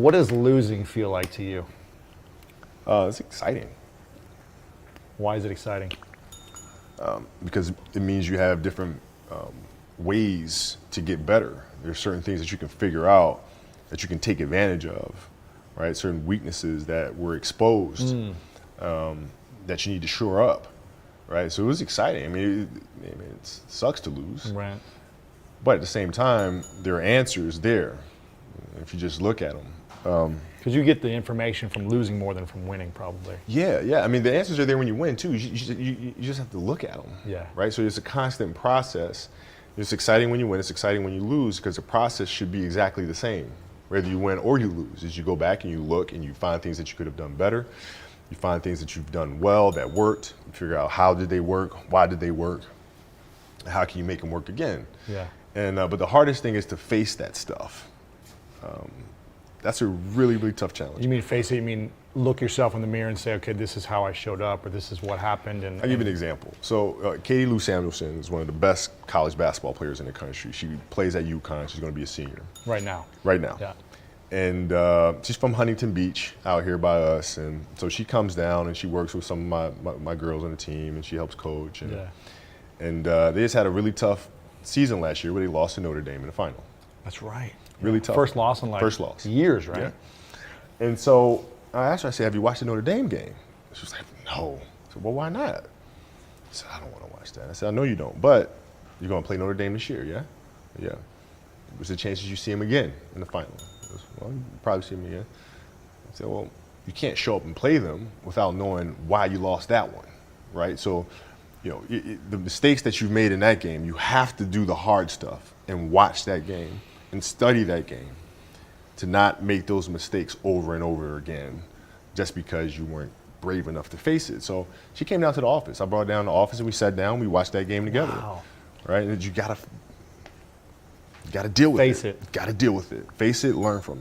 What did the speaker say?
What does losing feel like to you? It's exciting Why is it exciting? because it means you have different ways to get better. There's certain things that you can figure out that you can take advantage of, right? Certain weaknesses that were exposed that you need to shore up, right? So it was exciting. I mean, it sucks to lose, Right. but at the same time, there are answers there if you just look at them. Because you get the information from losing more than from winning, probably. Yeah. I mean, the answers are there when you win too. You just have to look at them. Yeah. Right. So it's a constant process. It's exciting when you win. It's exciting when you lose because the process should be exactly the same, whether you win or you lose. As you go back and you look and you find things that you could have done better. You find things that you've done well that worked. You figure out how did they work, why did they work, how can you make them work again. Yeah. And but the hardest thing is to face that stuff. That's a really, really tough challenge. You mean face it? You mean look yourself in the mirror and say, okay, this is how I showed up, or this is what happened? And I'll give you an example. So Katie Lou Samuelson is one of the best college basketball players in the country. She plays at UConn. She's going to be a senior. Right now. Right now. Yeah. And she's from Huntington Beach, out here by us. And so she comes down and she works with some of my girls on the team, and she helps coach. And, Yeah. and they just had a really tough season last year where they lost to Notre Dame in the final. That's right. Really tough. First loss in like First loss. years, right? Yeah. And so I asked her, I said, have you watched the Notre Dame game? She was like, no. I said, well, why not? I said, I don't want to watch that. I said, I know you don't, but you're going to play Notre Dame this year, yeah? Yeah. What's the chances you see him again in the final? I said, well, you probably see him again. I said, well, you can't show up and play them without knowing why you lost that one, right? So, you know, the mistakes that you've made in that game, you have to do the hard stuff and watch that game and study that game to not make those mistakes over and over again just because you weren't brave enough to face it. So she came down to the office. I brought her down to the office and we sat down, we watched that game together. Wow. Right? And you gotta deal with Face it. You gotta deal with it. Face it, learn from